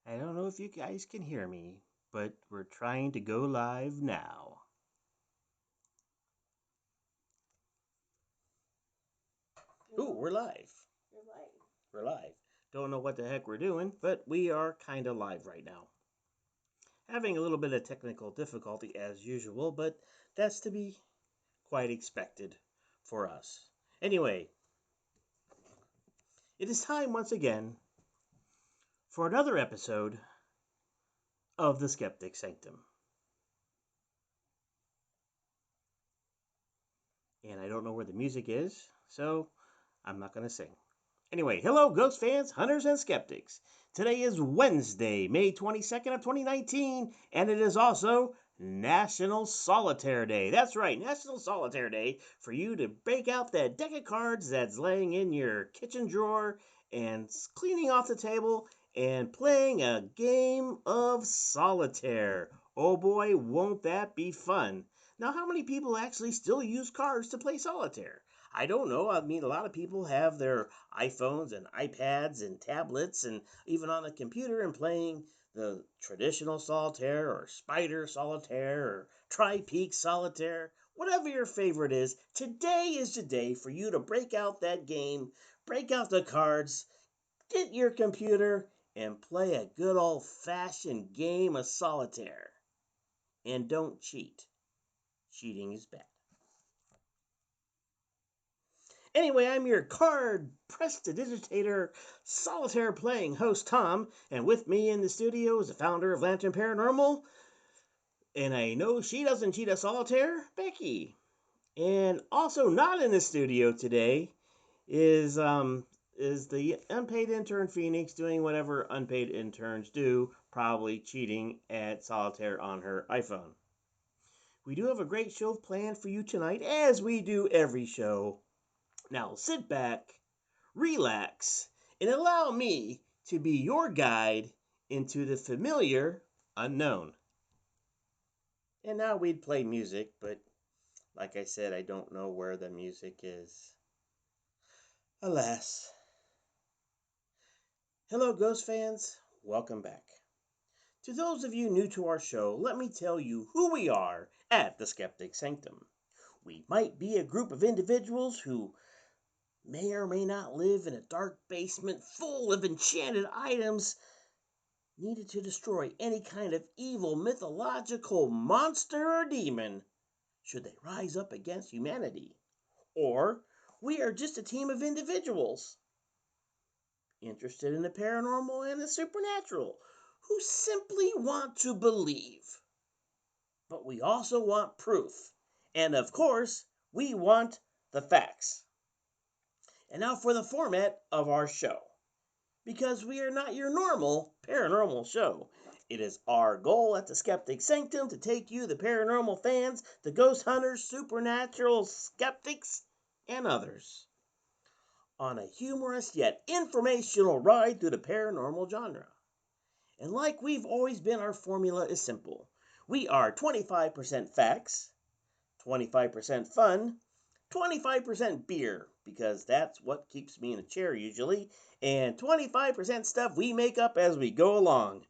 I don't know if you guys can hear me, but we're trying to go live now. Ooh, we're live. We're live. Don't know what the heck we're doing, but we are kind of live right now. Having a little bit of technical difficulty as usual, but that's to be quite expected for us. Anyway, it is time once again for another episode of The Skeptic Sanctum. And I don't know where the music is, so I'm not going to sing. Anyway, hello, ghost fans, hunters, and skeptics. Today is Wednesday, May 22nd of 2019, and it is also National Solitaire Day. That's right, National Solitaire Day for you to break out that deck of cards that's laying in your kitchen drawer and cleaning off the table and playing a game of solitaire. Oh boy, won't that be fun. Now, how many people actually still use cards to play solitaire? I don't know. I mean, a lot of people have their iPhones and iPads and tablets and even on a computer and playing the traditional solitaire or spider solitaire or tri-peak solitaire. Whatever your favorite is, today is the day for you to break out that game, break out the cards, get your computer, and play a good old-fashioned game of solitaire. And don't cheat. Cheating is bad. Anyway, I'm your card prestidigitator, solitaire playing host Tom, and with me in the studio is the founder of Lantern Paranormal, and I know she doesn't cheat at solitaire, Becky. And also not in the studio today is the unpaid intern Phoenix doing whatever unpaid interns do, probably cheating at solitaire on her iPhone. We do have a great show planned for you tonight, as we do every show. Now sit back, relax, and allow me to be your guide into the familiar unknown. And now we'd play music, but like I said, I don't know where the music is. Alas. Hello, Ghost fans. Welcome back. To those of you new to our show, let me tell you who we are at the Skeptic Sanctum. We might be a group of individuals who may or may not live in a dark basement full of enchanted items needed to destroy any kind of evil mythological monster or demon should they rise up against humanity. Or we are just a team of individuals interested in the paranormal and the supernatural who simply want to believe. But we also want proof. And of course, we want the facts. And now for the format of our show. Because we are not your normal paranormal show. It is our goal at the Skeptic Sanctum to take you, the paranormal fans, the ghost hunters, supernatural skeptics, and others, on a humorous yet informational ride through the paranormal genre. And like we've always been, our formula is simple. We are 25% facts, 25% fun, 25% beer, because that's what keeps me in a chair usually, and 25% stuff we make up as we go along.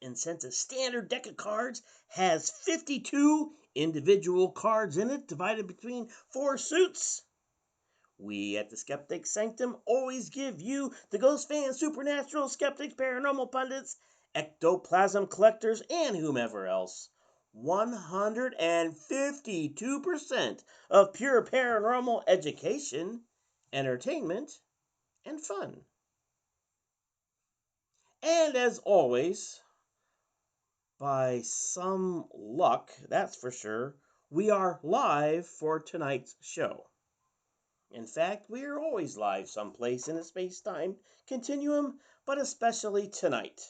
And since a standard deck of cards has 52 individual cards in it, divided between 4 suits, we at the Skeptic Sanctum always give you, the ghost fans, supernatural skeptics, paranormal pundits, ectoplasm collectors, and whomever else, 152% of pure paranormal education, entertainment, and fun. And as always, by some luck, that's for sure, we are live for tonight's show. In fact, we are always live someplace in a space-time continuum, but especially tonight.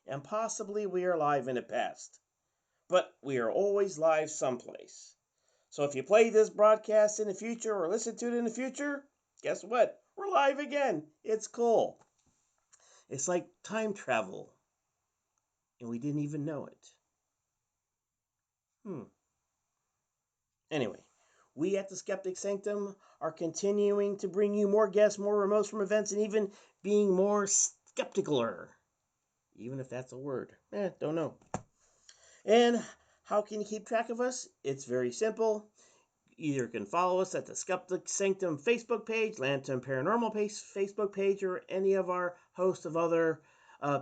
And possibly we are live in the past, but we are always live someplace. So if you play this broadcast in the future or listen to it in the future, guess what? We're live again. It's cool. It's like time travel, and we didn't even know it. Anyway, we at the Skeptic Sanctum are continuing to bring you more guests, more remotes from events, and even being more skepticaler. even if that's a word. Don't know. And how can you keep track of us? It's very simple. Either can follow us at the Skeptic Sanctum Facebook page, Lantern Paranormal Facebook page, or any of our host of other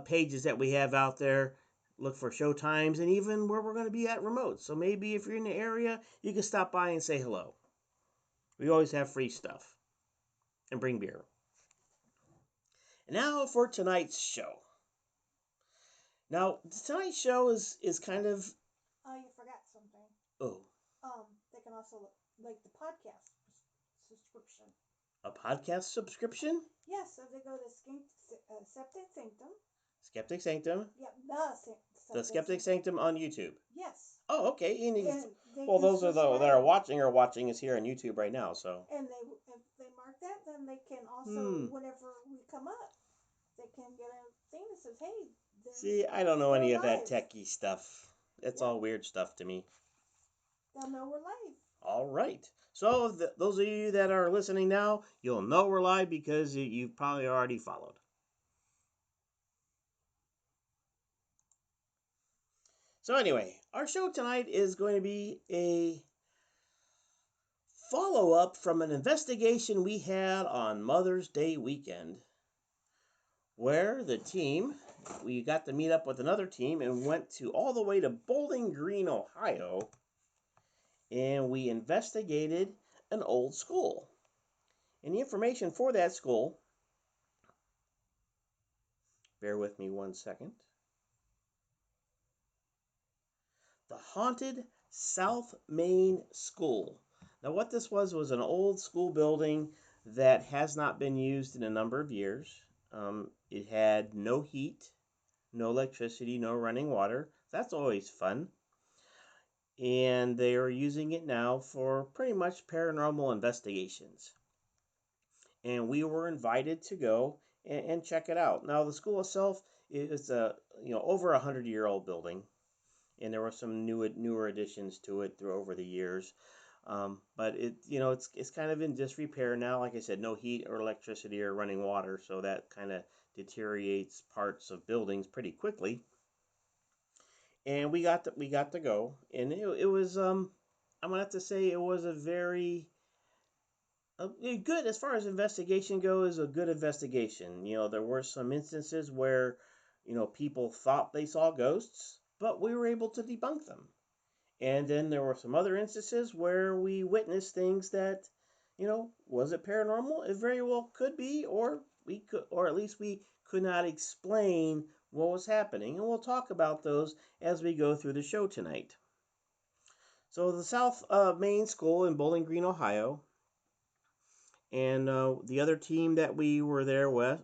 pages that we have out there. Look for show times and even where we're going to be at remote. So maybe if you're in the area, you can stop by and say hello. We always have free stuff. And bring beer. And now for tonight's show. Now, tonight's show is kind of... Oh, you forgot something. Oh. They can also like the podcast subscription. A podcast subscription? Yes, so they go to Skeptic Sanctum. Skeptic Sanctum? Yeah, the Skeptic Sanctum on YouTube. Yes. Oh, okay. And well, those are the that are watching us here on YouTube right now. So. And if they mark that, then they can also whenever we come up, they can get a thing that says, "Hey." See, I don't know any of that techie stuff. It's all weird stuff to me. They'll know we're live. All right. So those of you that are listening now, you'll know we're live because you've probably already followed. So anyway, our show tonight is going to be a follow-up from an investigation we had on Mother's Day weekend, where we got to meet up with another team and went all the way to Bowling Green, Ohio, and we investigated an old school. And the information for that school, bear with me 1 second. The Haunted South Main School. Now what this was an old school building that has not been used in a number of years. It had no heat, no electricity, no running water. That's always fun. And they are using it now for pretty much paranormal investigations. And we were invited to go and check it out. Now the school itself is over 100-year-old building, and there were some newer additions to it over the years. But it's kind of in disrepair now. Like I said, no heat or electricity or running water, so that kind of deteriorates parts of buildings pretty quickly. And we got to go, and it was I'm gonna have to say it was a very good, as far as investigation goes, a good investigation. There were some instances where people thought they saw ghosts, but we were able to debunk them. And then there were some other instances where we witnessed things that, was it paranormal? It very well could be, or at least we could not explain what was happening. And we'll talk about those as we go through the show tonight. So the South Main School in Bowling Green, Ohio, and the other team that we were there with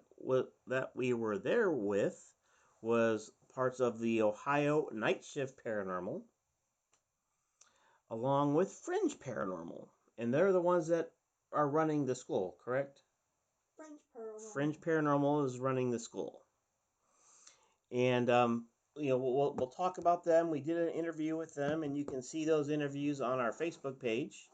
was parts of the Ohio Night Shift Paranormal, along with Fringe Paranormal. And they're the ones that are running the school, correct? Fringe Paranormal is running the school. And, we'll talk about them. We did an interview with them, and you can see those interviews on our Facebook page,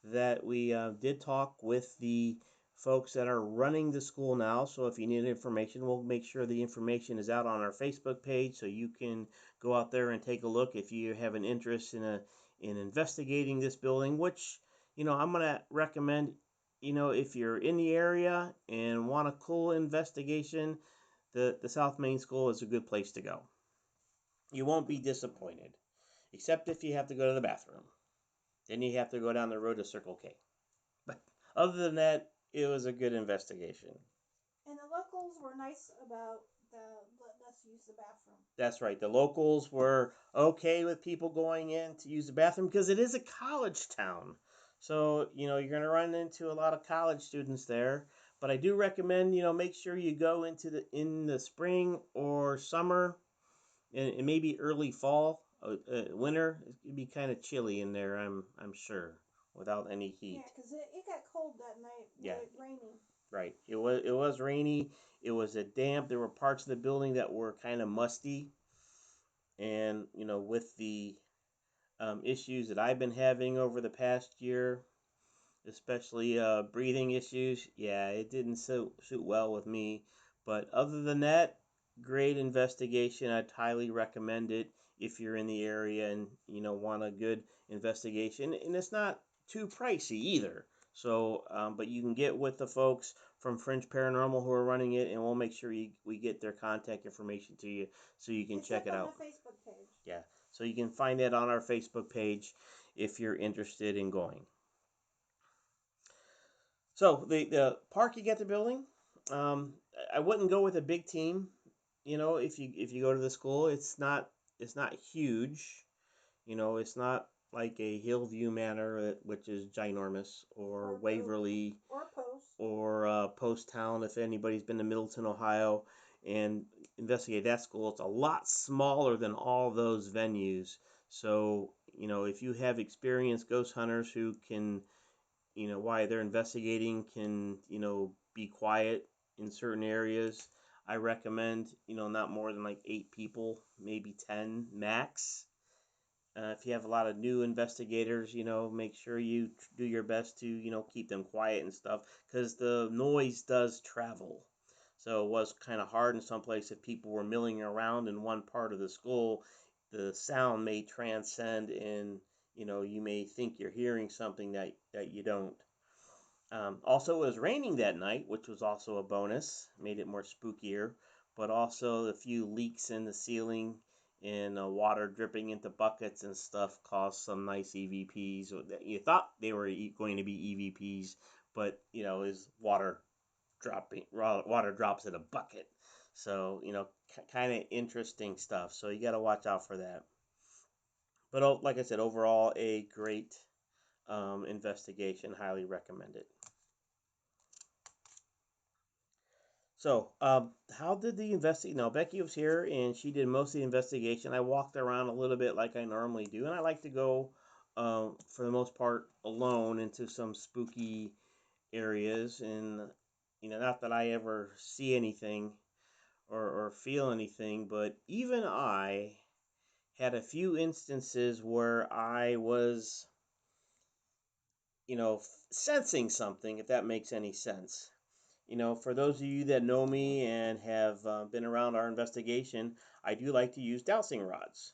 that we did talk with the folks that are running the school now. So if you need information, we'll make sure the information is out on our Facebook page, so you can go out there and take a look if you have an interest in investigating this building, which I'm going to recommend. If you're in the area and want a cool investigation, the South Main School is a good place to go. You won't be disappointed, except if you have to go to the bathroom. Then you have to go down the road to Circle K. But other than that, it was a good investigation. And the locals were nice about letting us use the bathroom. That's right. The locals were okay with people going in to use the bathroom because it is a college town. So, you're going to run into a lot of college students there. But I do recommend, make sure you go in the spring or summer, and maybe early fall, winter. It'd be kind of chilly in there, I'm sure, without any heat. Yeah, because it got cold that night. Yeah, raining. Right. It was rainy. It was a damp. There were parts of the building that were kind of musty, and with the issues that I've been having over the past year, especially breathing issues, yeah, it didn't suit well with me. But other than that, great investigation. I'd highly recommend it if you're in the area and want a good investigation. And it's not too pricey either. So, but you can get with the folks from Fringe Paranormal who are running it, and we'll make sure we get their contact information to you so you can It's check up it on out. the Facebook page. Yeah, so you can find that on our Facebook page if you're interested in going. So the park you get the building, um, I wouldn't go with a big team. If you go to the school, it's not huge. It's not like a Hillview Manor, which is ginormous, or Waverly, or Post, or Post Town. If anybody's been to Middleton, Ohio, and investigate that school, it's a lot smaller than all those venues. So if you have experienced ghost hunters who can, while they're investigating, can be quiet in certain areas, I recommend not more than like 8 people, maybe 10 max. If you have a lot of new investigators, make sure you do your best to, keep them quiet and stuff, because the noise does travel. So it was kind of hard in some place if people were milling around in one part of the school. The sound may transcend, and you may think you're hearing something that you don't. Also, it was raining that night, which was also a bonus, made it more spookier. But also, a few leaks in the ceiling and water dripping into buckets and stuff caused some nice EVPs. You thought they were going to be EVPs, but is water drops in a bucket. So kind of interesting stuff. So you got to watch out for that. But like I said, overall, a great investigation. Highly recommend it. So, how did the investigate? Now, Becky was here and she did most of the investigation. I walked around a little bit like I normally do, and I like to go, for the most part, alone into some spooky areas. And not that I ever see anything or feel anything, but even I had a few instances where I was, sensing something, if that makes any sense. For those of you that know me and have been around our investigation, I do like to use dowsing rods.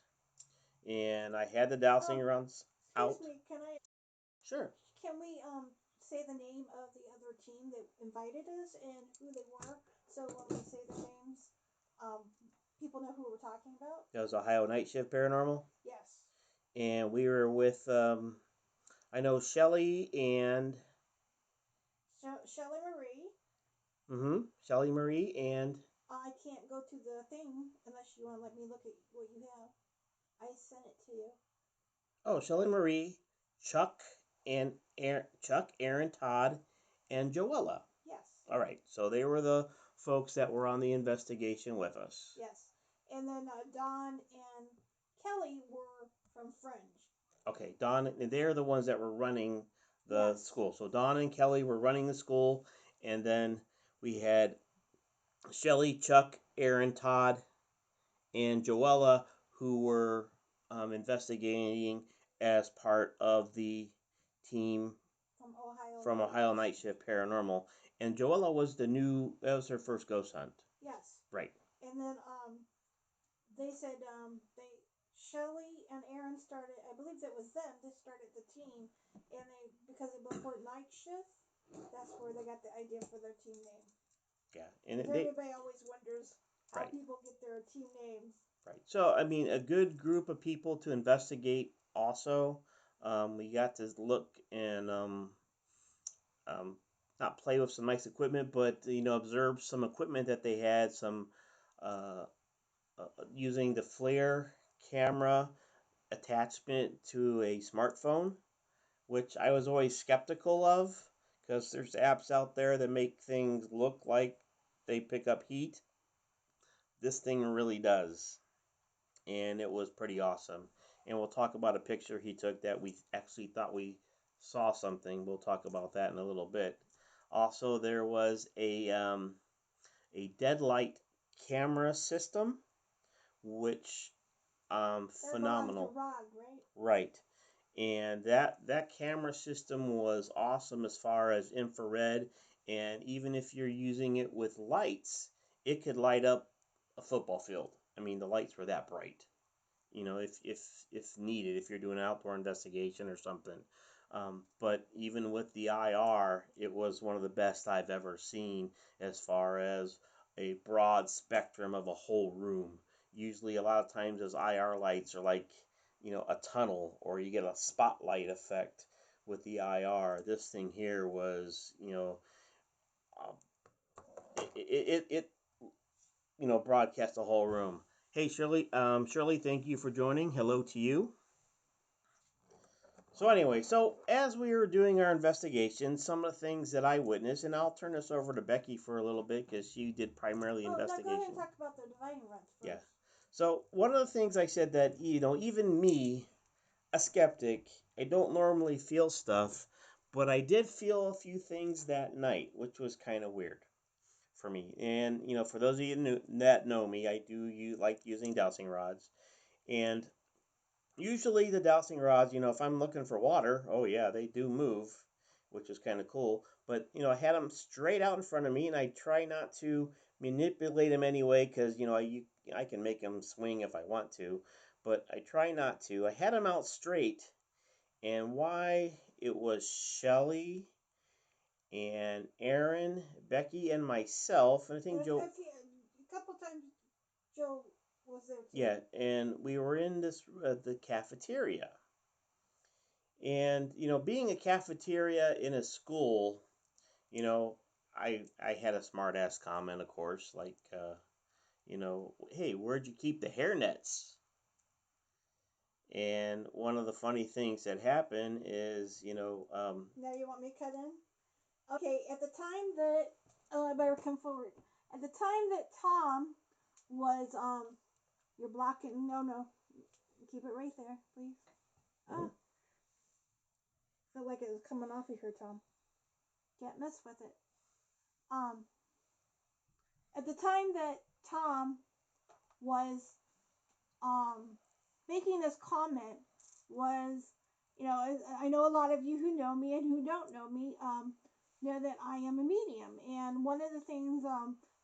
And I had the dowsing rods out. Excuse me, can I? Sure. Can we say the name of the other team that invited us and who they were? So when we say their names, um, people know who we're talking about. That was Ohio Night Shift Paranormal. Yes. And we were with, I know Shelly and. Shelly Marie. Shelly Marie and. I can't go to the thing unless you want to let me look at what you have. I sent it to you. Oh, Shelly Marie, Chuck and Chuck, Aaron, Todd, and Joella. Yes. All right, so they were the folks that were on the investigation with us. Yes, and then Don and Kelly were from Fringe. Okay, Don, they're the ones that were running the school. So Don and Kelly were running the school, and then we had Shelly, Chuck, Aaron, Todd, and Joella, who were investigating as part of the team from Ohio Night Shift Paranormal. And Joella was that was her first ghost hunt. Yes. Right. And then they said Shelly and Aaron started. I believe it was them. They started the team, and because they both worked night shift, that's where they got the idea for their team name. Yeah, and everybody always wonders how right. people get their team names. Right. So I mean, a good group of people to investigate. Also, we got to look and um, not play with some nice equipment, but observe some equipment that they had. Some uh, using the FLIR camera attachment to a smartphone, which I was always skeptical of, because there's apps out there that make things look like they pick up heat. This thing really does, and it was pretty awesome. And we'll talk about a picture he took that we actually thought we saw something. We'll talk about that in a little bit. Also, there was a deadlight camera system, which phenomenal. Rod, right? Right. And that camera system was awesome as far as infrared, and even if you're using it with lights, it could light up a football field. I mean, the lights were that bright. If needed, if you're doing an outdoor investigation or something. But even with the IR, it was one of the best I've ever seen as far as a broad spectrum of a whole room. Usually, a lot of times, those IR lights are like, a tunnel, or you get a spotlight effect with the IR. This thing here was, um, it broadcast the whole room. Hey, Shirley. Shirley, thank you for joining. Hello to you. So anyway, as we were doing our investigation, some of the things that I witnessed, and I'll turn this over to Becky for a little bit because she did primarily Oh, no, go ahead investigation. and talk about the divine runs first. Yeah. So one of the things I said that even me, a skeptic, I don't normally feel stuff, but I did feel a few things that night, which was kind of weird for me. And for those of you that know me, I do like using dowsing rods, and usually the dowsing rods, if I'm looking for water, oh yeah, they do move, which is kind of cool. But I had them straight out in front of me, and I try not to manipulate them anyway, because I can make them swing if I want to, but I try not to. I had them out straight, and why it was Shelly and Aaron, Becky, and myself, and I think Joe. A couple times Joe was there too. Yeah, and we were in the cafeteria. And being a cafeteria in a school, you know, I had a smart ass comment, of course, like hey, where'd you keep the hairnets? And one of the funny things that happened is, Now you want me to cut in? Okay, at the time that I better come forward. At the time that Tom was you're blocking. No, keep it right there, please. Ah, felt like it was coming off of here, Tom. Can't mess with it. Um, at the time that Tom was making this comment was, I know a lot of you who know me and who don't know me know that I am a medium, and one of the things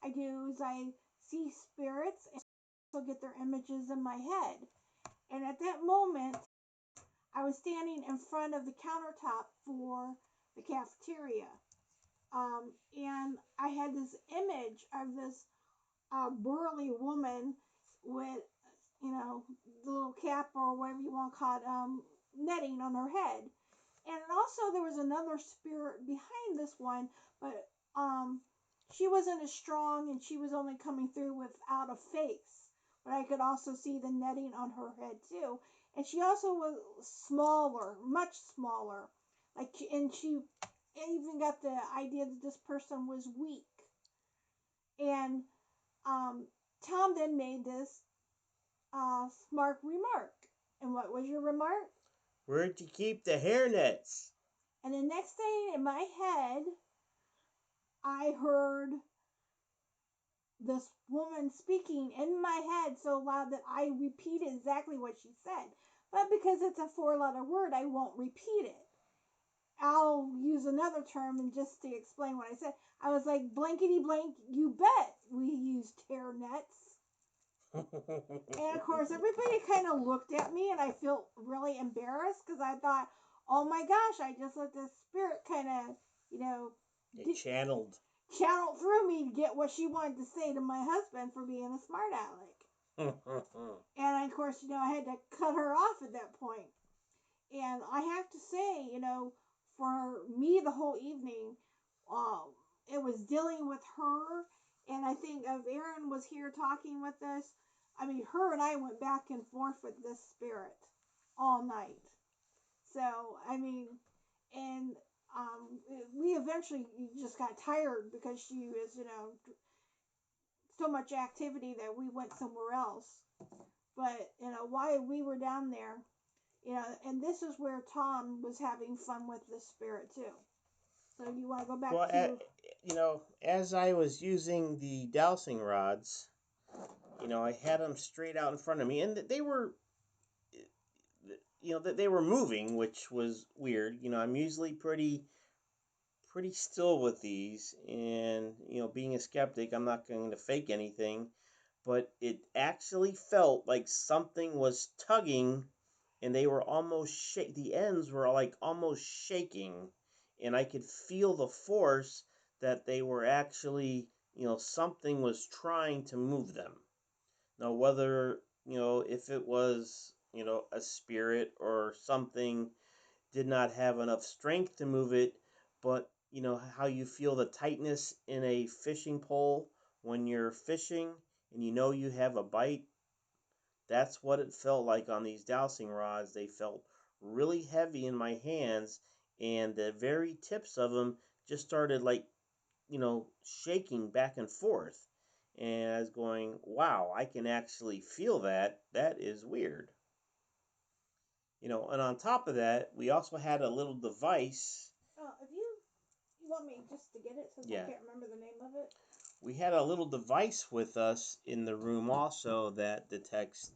I do is I see spirits and also get their images in my head. And at that moment, I was standing in front of the countertop for the cafeteria, and I had this image of this burly woman with, the little cap or whatever you want to call it, netting on her head. And also there was another spirit behind this one, but she wasn't as strong and she was only coming through without a face. But I could also see the netting on her head too. And she also was smaller, much smaller. And she even got the idea that this person was weak. And Tom then made this smart remark. And what was your remark? Where'd you keep the hairnets? And the next thing in my head, I heard this woman speaking in my head so loud that I repeated exactly what she said. But because it's a 4-letter word, I won't repeat it. I'll use another term and just to explain what I said. I was like, blankety blank, you bet we used hair nets. And of course, everybody kind of looked at me, and I felt really embarrassed because I thought, oh my gosh, I just let this spirit kind of, It channeled. channel through me to get what she wanted to say to my husband for being a smart aleck. And of course, I had to cut her off at that point. And I have to say, for me, the whole evening, it was dealing with her. And I think if Aaron was here talking with us, I mean, her and I went back and forth with this spirit all night. So, I mean, and we eventually just got tired because she was, so much activity that we went somewhere else. But, while we were down there, and this is where Tom was having fun with the spirit too. So you want to go back to... as I was using the dowsing rods, I had them straight out in front of me, and they were, that they were moving, which was weird. I'm usually pretty still with these, and being a skeptic, I'm not going to fake anything. but it actually felt like something was tugging, and they were almost the ends were like almost shaking, and I could feel the force that they were actually, something was trying to move them. Now, whether, if it was, a spirit or something did not have enough strength to move it, but how you feel the tightness in a fishing pole when you're fishing and you have a bite. That's what it felt like on these dowsing rods. They felt really heavy in my hands, and the very tips of them just started like, shaking back and forth. And I was going, wow, I can actually feel that. That is weird. And on top of that, we also had a little device. If you want me just to get it since I Yeah, can't remember the name of it. we had a little device with us in the room also that detects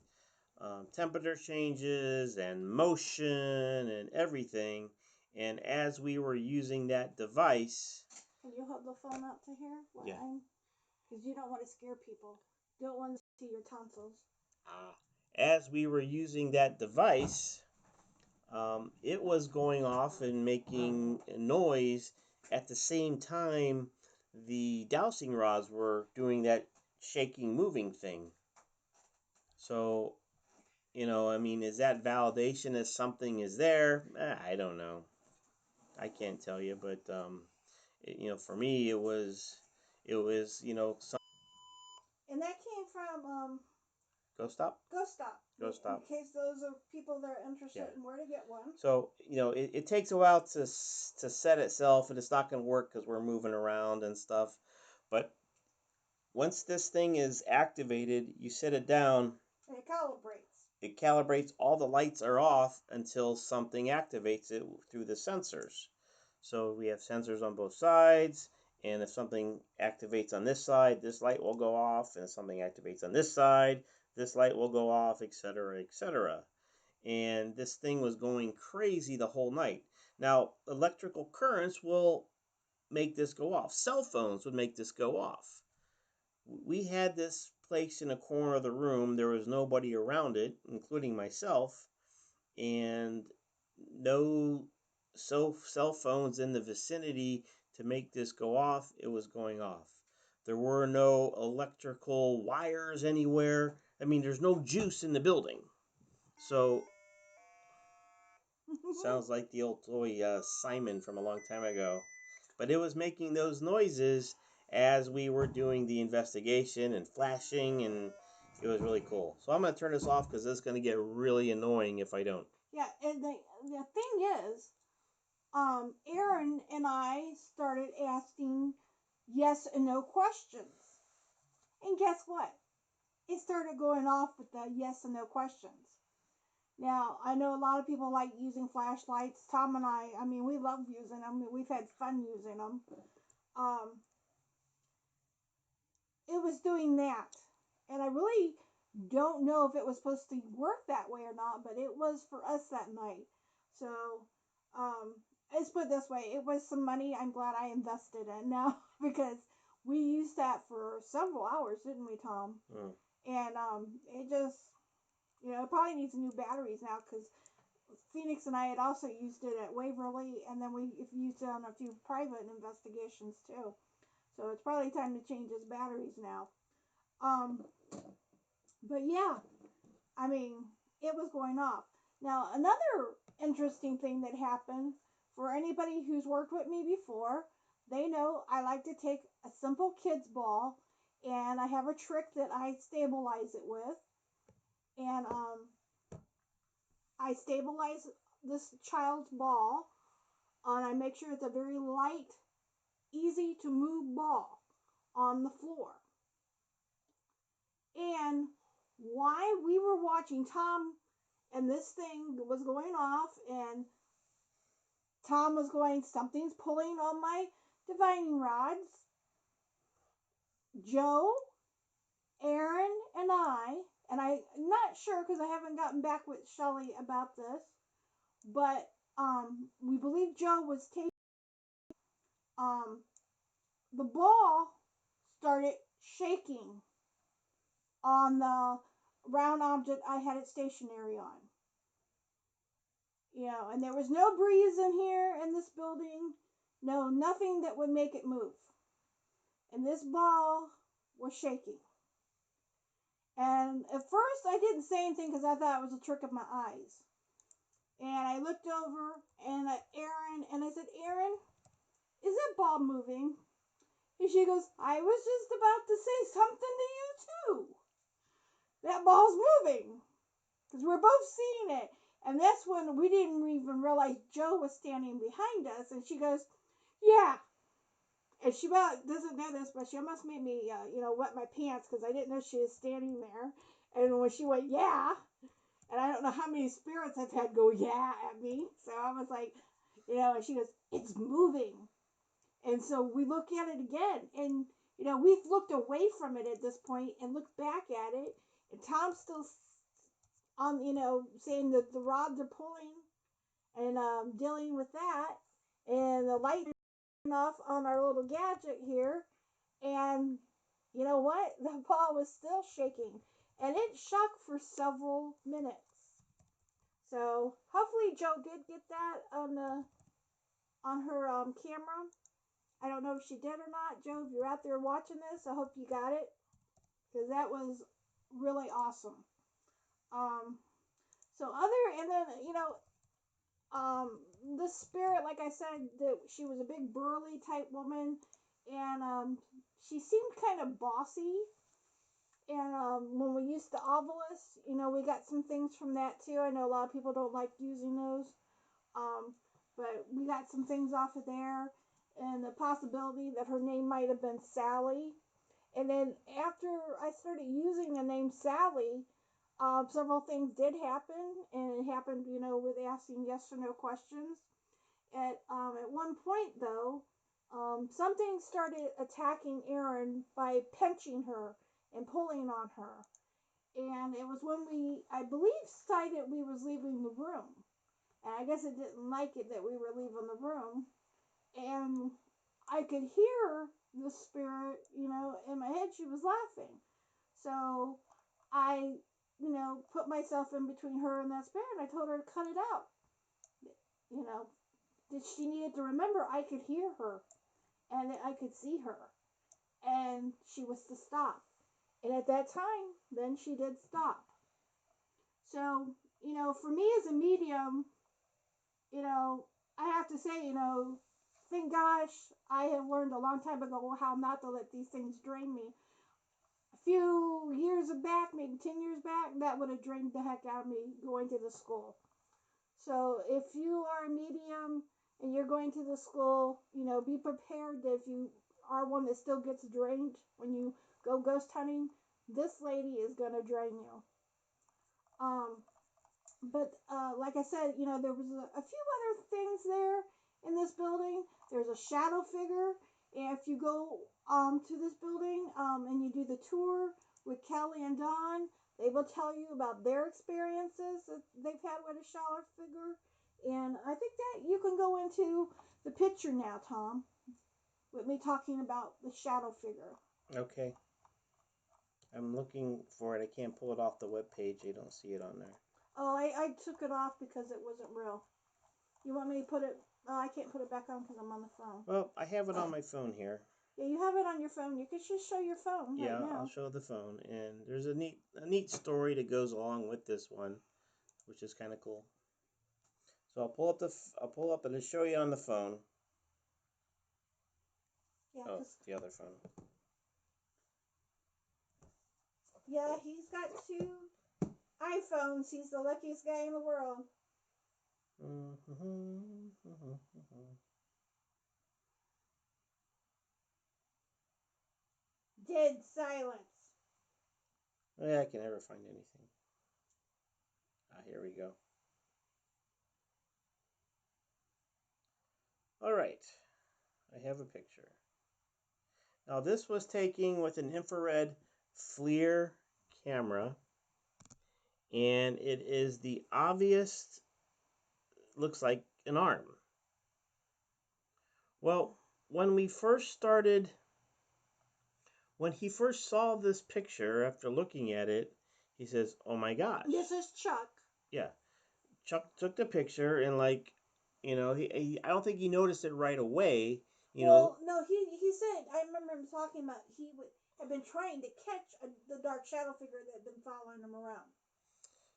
temperature changes and motion and everything. And as we were using that device, Can you hold the phone out to here? yeah, Because you don't want to scare people. You don't want to see your tonsils. uh, as we were using that device, it was going off and making a noise at the same time the dowsing rods were doing that shaking, moving thing. So, I mean, is that validation as something is there? I don't know. I can't tell you, but for me, it was, And that came from go stop, Ghost Stop. go In stop. case those are people that are interested Yeah. in where to get one. So it takes a while to set itself, and it's not going to work because we're moving around and stuff. But once this thing is activated, you set it down, And it calibrates. it calibrates, all the lights are off until something activates it through the sensors. So we have sensors on both sides, and if something activates on this side, this light will go off, and if something activates on this side, this light will go off, etc., etc. And this thing was going crazy the whole night. Now, electrical currents will make this go off. Cell phones would make this go off. We had this placed in a corner of the room. There was nobody around it, including myself, and no cell phones in the vicinity to make this go off. It was going off. There were no electrical wires anywhere. I mean, there's no juice in the building. So, sounds like the old toy Simon from a long time ago. But it was making those noises as we were doing the investigation and flashing, and it was really cool. So I'm going to turn this off because this is going to get really annoying if I don't. Yeah, and the thing is, Aaron and I started asking yes and no questions. And guess what? It started going off with the yes and no questions. Now, I know a lot of people like using flashlights. Tom and I mean, we love using them. We've had fun using them. Um, it was doing that. And I really don't know if it was supposed to work that way or not, but it was for us that night. So, um, let's put it this way, it was some money I'm glad I invested in now because we used that for several hours, didn't we, Tom? Mm. And it just, it probably needs new batteries now because Phoenix and I had also used it at Waverly, and then we've used it on a few private investigations too. So it's probably time to change his batteries now. Um, but yeah, I mean, it was going off. Now, another interesting thing that happened for anybody who's worked with me before, they know I like to take a simple kid's ball and I have a trick that I stabilize it with. And I stabilize this child's ball and I make sure it's a very light, easy to move ball on the floor. And while we were watching Tom and this thing was going off and Tom was going, something's pulling on my divining rods. Joe, Aaron, and I'm not sure because I haven't gotten back with Shelly about this, but we believe Joe was taking um, the ball started shaking on the round object I had it stationary on. And there was no breeze in here in this building, no nothing that would make it move. And this ball was shaking. And at first I didn't say anything because I thought it was a trick of my eyes. And I looked over and at Erin and I said, Erin, is that ball moving? And she goes, I was just about to say something to you too. That ball's moving. Because we're both seeing it. And that's when we didn't even realize Joe was standing behind us. And she goes, yeah. And she doesn't know this, but she almost made me, wet my pants because I didn't know she was standing there. And when she went, yeah, and I don't know how many spirits I've had go, yeah, at me. So I was like, and she goes, it's moving. And so we look at it again. And, we've looked away from it at this point and looked back at it. And Tom's still on, saying that the rods are pulling and dealing with that. And the light off on our little gadget here. And you know what? The ball was still shaking. And it shook for several minutes. So hopefully Joe did get that on her camera. I don't know if she did or not. Joe, if you're out there watching this, I hope you got it because that was really awesome. Um, so other and then the spirit, like I said, that she was a big burly type woman, and she seemed kind of bossy. And when we used the obelisk, we got some things from that too. I know a lot of people don't like using those. Um, but we got some things off of there, and the possibility that her name might have been Sally. And then after I started using the name Sally, several things did happen, and it happened, with asking yes or no questions. At one point, though, something started attacking Erin by pinching her and pulling on her. And it was when I believe, decided we was leaving the room. And I guess it didn't like it that we were leaving the room. And I could hear the spirit, in my head. She was laughing. So I, put myself in between her and that spirit. And I told her to cut it out. You know, that she needed to remember I could hear her and that I could see her. And she was to stop. And at that time, then she did stop. So, for me as a medium, I have to say, thank gosh, I have learned a long time ago how not to let these things drain me. A few years back, maybe 10 years back, that would have drained the heck out of me going to the school. So if you are a medium and you're going to the school, be prepared that if you are one that still gets drained when you go ghost hunting, this lady is going to drain you. But like I said, there was a few other things there in this building. There's a shadow figure. And if you go to this building and you do the tour with Kelly and Don, they will tell you about their experiences that they've had with a shadow figure. And I think that you can go into the picture now, Tom, with me talking about the shadow figure. Okay. I'm looking for it. I can't pull it off the web page. I don't see it on there. Oh, I took it off because it wasn't real. You want me to put it? Oh, I can't put it back on because I'm on the phone. Well, I have it on my phone here. Yeah, you have it on your phone. You can just show your phone right now. I'll show the phone, and there's a neat story that goes along with this one, which is kind of cool. So I'll pull up and I'll show you on the phone. Yeah, oh, the other phone. Yeah, he's got 2 iPhones. He's the luckiest guy in the world. Dead silence. Yeah, I can never find anything. Here we go. All right, I have a picture. Now this was taken with an infrared FLIR camera, and it is the obvious, looks like an arm. Well, when we first started when he first saw this picture, after looking at it, he says, "Oh my gosh!" This is Chuck. Yeah, Chuck took the picture and I don't think he noticed it right away. Well, no, he said, I remember him talking about had been trying to catch the dark shadow figure that had been following him around.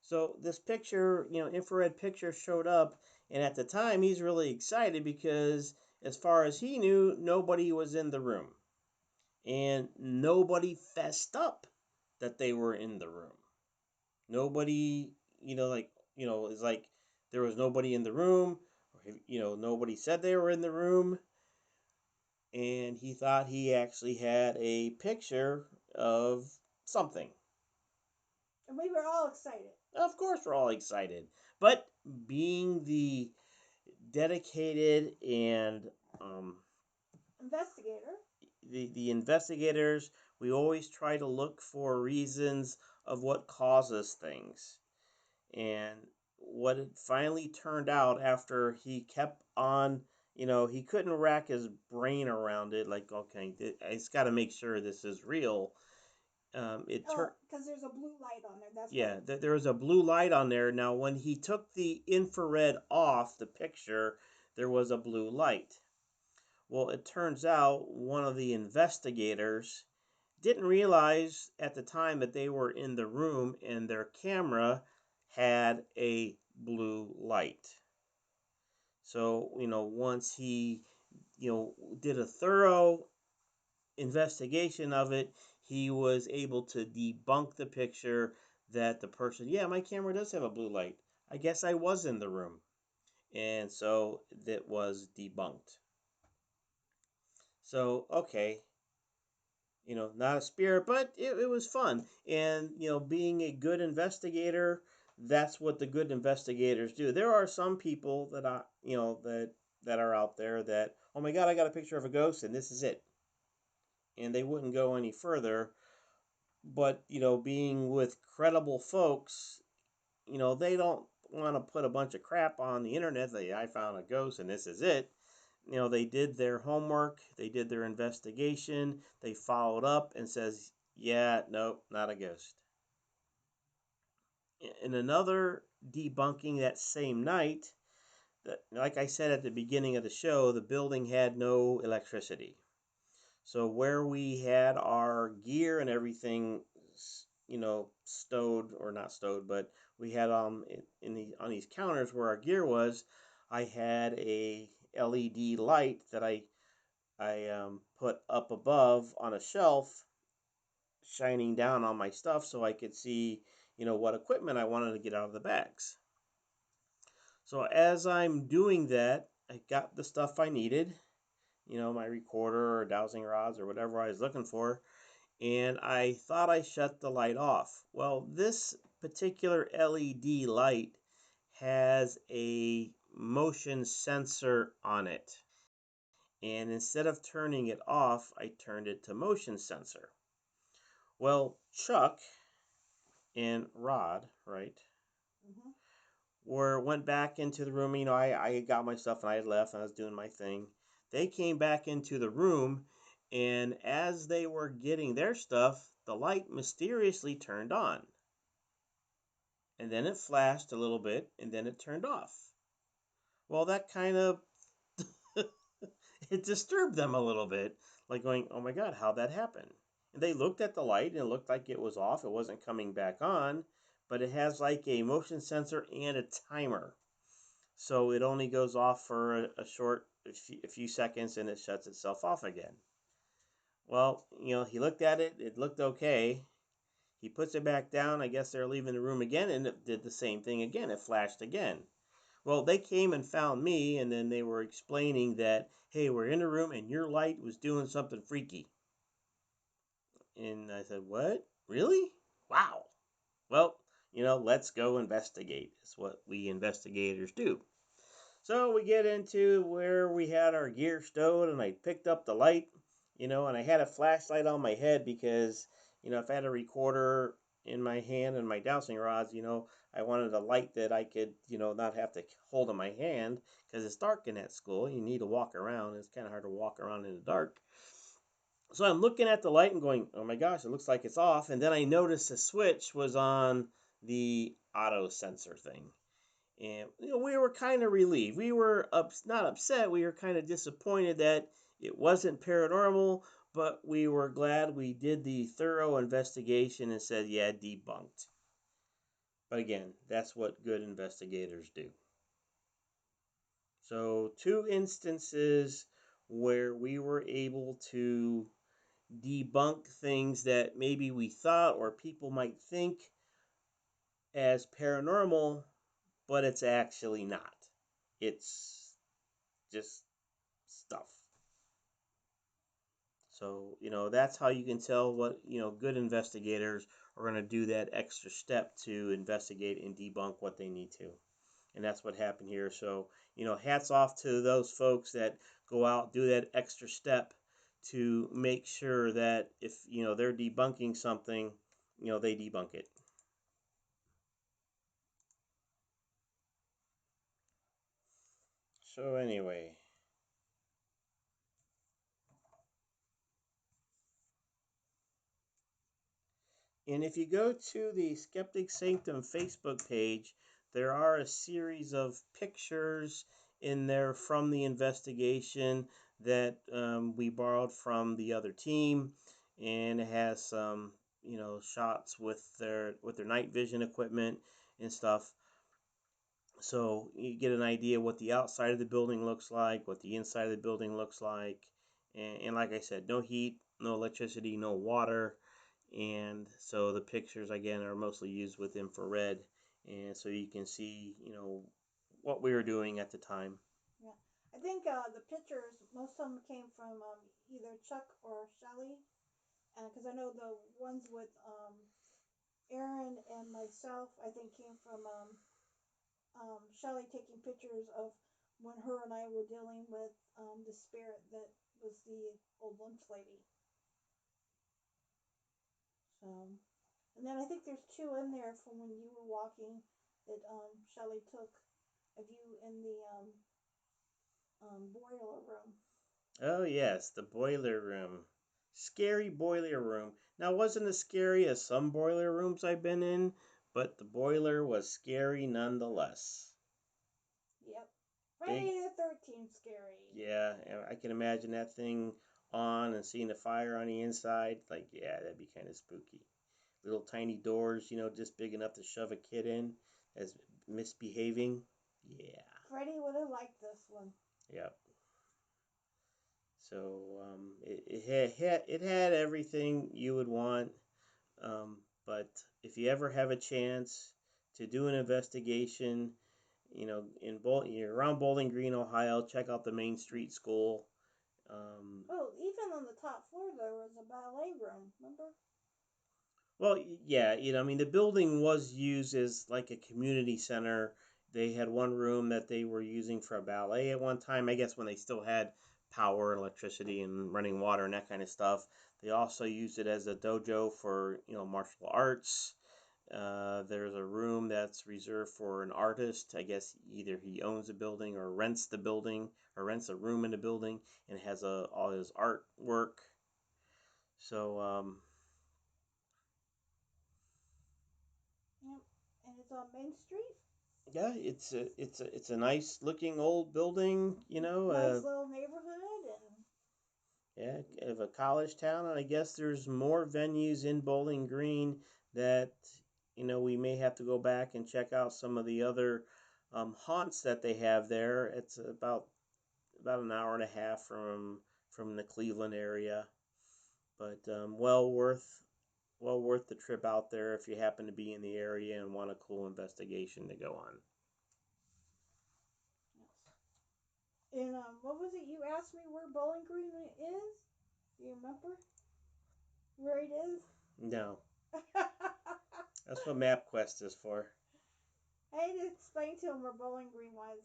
So this picture, infrared picture showed up, and at the time he's really excited because, as far as he knew, nobody was in the room, and nobody fessed up that they were in the room. Nobody, is like there was nobody in the room, or nobody said they were in the room, and he thought he actually had a picture of something. And we were all excited. Of course, we're all excited, but being the dedicated and um, Investigator. the investigators, we always try to look for reasons of what causes things. And what it finally turned out, after he kept on, he couldn't rack his brain around it, like, okay, I just got to make sure this is real. It turned. Because there's a blue light on there. That's Yeah, why. there was a blue light on there. Now, when he took the infrared off the picture, there was a blue light. Well, it turns out one of the investigators didn't realize at the time that they were in the room and their camera had a blue light. So, once he, did a thorough investigation of it, he was able to debunk the picture that the person, yeah, my camera does have a blue light. I guess I was in the room. And so that was debunked. So, okay, not a spirit, but it was fun. And, being a good investigator, that's what the good investigators do. There are some people that are out there that, oh my God, I got a picture of a ghost and this is it. And they wouldn't go any further. But, being with credible folks, they don't want to put a bunch of crap on the internet. I found a ghost and this is it. They did their homework, they did their investigation, they followed up and says, yeah, nope, not a ghost. In another debunking that same night, like I said at the beginning of the show, the building had no electricity. So where we had our gear and everything, stowed, or not stowed, but we had on these counters where our gear was, I had a LED light that I put up above on a shelf, shining down on my stuff so I could see, what equipment I wanted to get out of the bags. So as I'm doing that, I got the stuff I needed, my recorder or dowsing rods or whatever I was looking for, and I thought I shut the light off. Well, this particular LED light has a motion sensor on it. And instead of turning it off, I turned it to motion sensor. Well, Chuck and Rod, right, Mm-hmm. went back into the room. I got my stuff and I had left and I was doing my thing. They came back into the room, and as they were getting their stuff, the light mysteriously turned on. And then it flashed a little bit, and then it turned off. Well, that kind of it disturbed them a little bit, like going, "Oh my God, how'd that happen?" And they looked at the light, and it looked like it was off. It wasn't coming back on, but it has like a motion sensor and a timer, so it only goes off for a few seconds, and it shuts itself off again. Well, he looked at it. It looked okay. He puts it back down. I guess they're leaving the room again, and it did the same thing again. It flashed again. Well, they came and found me, and then they were explaining that, hey, we're in the room and your light was doing something freaky. And I said, what? Really? Wow. Well, let's go investigate. It's what we investigators do. So we get into where we had our gear stowed, and I picked up the light, and I had a flashlight on my head because, if I had a recorder in my hand and my dowsing rods, I wanted a light that I could, not have to hold in my hand because it's dark in that school. You need to walk around. It's kind of hard to walk around in the dark. So I'm looking at the light and going, oh my gosh, it looks like it's off. And then I noticed the switch was on the auto sensor thing. And we were kind of relieved. We were not upset. We were kind of disappointed that it wasn't paranormal, but we were glad we did the thorough investigation and said, yeah, debunked. But again, that's what good investigators do. So, two instances where we were able to debunk things that maybe we thought or people might think as paranormal, but it's actually not. It's just stuff. So, that's how you can tell what, good investigators are going to do that extra step to investigate and debunk what they need to. And that's what happened here. So, hats off to those folks that go out, do that extra step to make sure that if, they're debunking something, they debunk it. So, anyway, and if you go to the Skeptic Sanctum Facebook page, there are a series of pictures in there from the investigation that we borrowed from the other team, and it has some shots with their night vision equipment and stuff. So you get an idea what the outside of the building looks like, what the inside of the building looks like, and like I said, no heat, no electricity, no water, and so the pictures again are mostly used with infrared, and so you can see what we were doing at the time. Yeah, I think the pictures, most of them came from either Chuck or Shelly, because I know the ones with Aaron and myself, I think came from Shelly taking pictures of when her and I were dealing with the spirit that was the old lunch lady. So, and then I think there's two in there from when you were walking that Shelly took of you in the boiler room. Oh yes, the boiler room. Scary boiler room. Now, it wasn't as scary as some boiler rooms I've been in, but the boiler was scary nonetheless. Yep. Big, Friday the 13th scary. yeah, I can imagine that thing on and seeing the fire on the inside. Like, yeah, that'd be kind of spooky. Little tiny doors, just big enough to shove a kid in as misbehaving. Yeah. Freddie would have liked this one. Yep. So it had everything you would want. But if you ever have a chance to do an investigation, you're around Bowling Green, Ohio, check out the Main Street School. Oh, even on the top floor there was a ballet room. Remember? Well, yeah, I mean, the building was used as like a community center. They had one room that they were using for a ballet at one time, I guess when they still had power, electricity, and running water and that kind of stuff. They also used it as a dojo for, martial arts. There's a room that's reserved for an artist. I guess either he owns a building or rents the building or rents a room in the building and has all his artwork. So, Yep. And it's on Main Street. yeah, it's a nice looking old building, Nice little neighborhood and yeah, of a college town, and I guess there's more venues in Bowling Green that we may have to go back and check out some of the other haunts that they have there. It's about an hour and a half from the Cleveland area, but well worth the trip out there if you happen to be in the area and want a cool investigation to go on. yes. And what was it you asked me where Bowling Green is? Do you remember where it is? No, that's what MapQuest is for. I had to explain to him where Bowling Green was.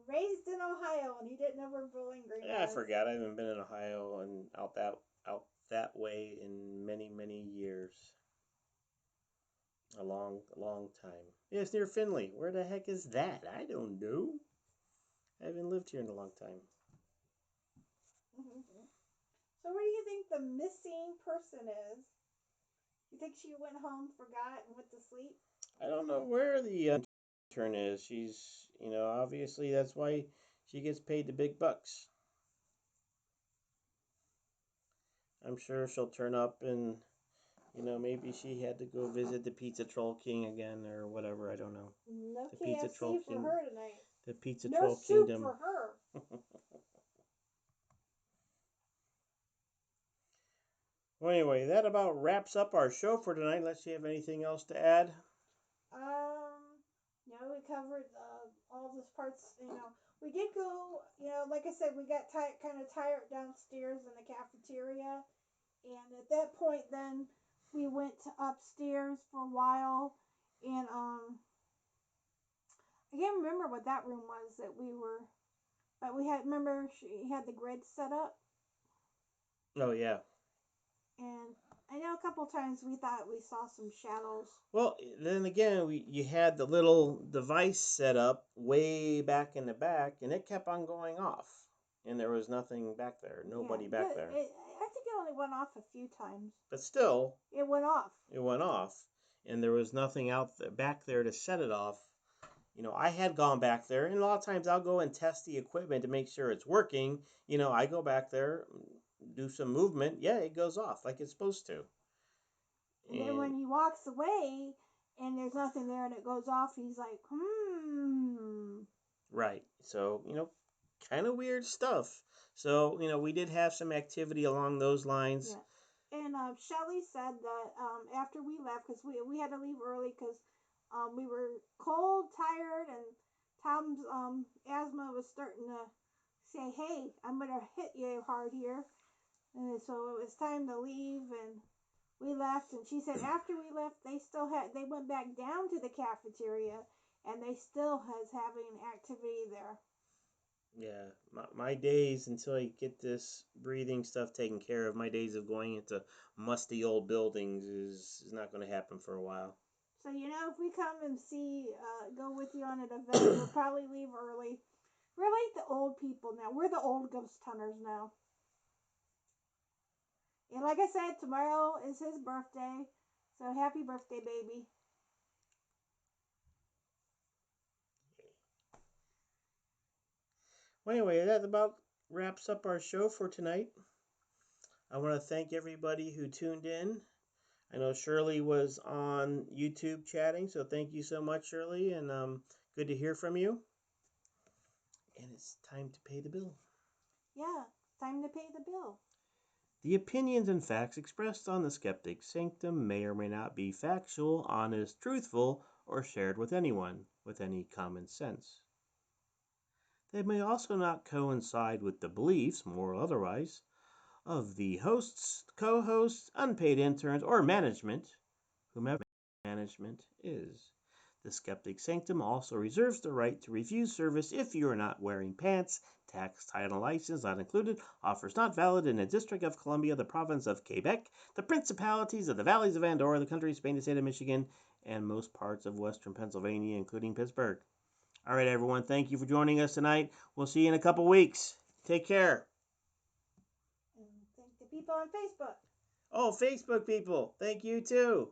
Raised in Ohio, and he didn't know where Bowling Green Yeah, I was. forgot. I haven't been in Ohio and out that way in many many years. A long long time. Yeah, it's near Finley. Where the heck is that? I don't know. I haven't lived here in a long time. So So where do you think the missing person is? You think she went home, forgot, and went to sleep? I don't know where the intern is. She's, obviously that's why she gets paid the big bucks. I'm sure she'll turn up and, maybe she had to go visit the Pizza Troll King again or whatever. I don't know. No The Pizza Troll KFC for King, her tonight. the Pizza No Troll soup Kingdom. for her. Well, anyway, that about wraps up our show for tonight. Unless you have anything else to add. We covered all those parts. We did go. Like I said, we got kind of tired downstairs in the cafeteria, and at that point, then we went upstairs for a while, and I can't remember what that room was that we were. But we had remember she had the grid set up, Oh yeah. and I know a couple times we thought we saw some shadows. Well, then again, you had the little device set up way back in the back, and it kept on going off, and there was nothing back there, Yeah, nobody back there. I think it only went off a few times. But still, It went off. it went off, and there was nothing back there to set it off. I had gone back there, and a lot of times I'll go and test the equipment to make sure it's working. I go back there, do some movement. Yeah, it goes off like it's supposed to. And then when he walks away and there's nothing there and it goes off, he's like, Right. So, kind of weird stuff. So, we did have some activity along those lines. Yeah. And Shelly said that after we left, because we had to leave early because we were cold, tired, and Tom's asthma was starting to say, hey, I'm going to hit you hard here. And so it was time to leave, and we left. And she said after we left, they went back down to the cafeteria, and they still has having activity there. Yeah, my days until I get this breathing stuff taken care of, my days of going into musty old buildings is not going to happen for a while. So if we come and go with you on an event, we'll probably leave early. We're like the old people now. We're the old ghost hunters now. And like I said, tomorrow is his birthday. So happy birthday, baby. Well, anyway, that about wraps up our show for tonight. I want to thank everybody who tuned in. I know Shirley was on YouTube chatting, so thank you so much, Shirley, and good to hear from you. And it's time to pay the bill. Yeah, time to pay the bill. The opinions and facts expressed on the Skeptic Sanctum may or may not be factual, honest, truthful, or shared with anyone with any common sense. They may also not coincide with the beliefs, moral or otherwise, of the hosts, co-hosts, unpaid interns, or management, whomever management is. The Skeptic Sanctum also reserves the right to refuse service if you are not wearing pants, tax, title, license not included, offers not valid in the District of Columbia, the Province of Quebec, the Principalities of the Valleys of Andorra, the country of Spain, the state of Michigan, and most parts of western Pennsylvania, including Pittsburgh. All right, everyone, thank you for joining us tonight. We'll see you in a couple weeks. Take care. And thank the people on Facebook. Oh, Facebook people, thank you too.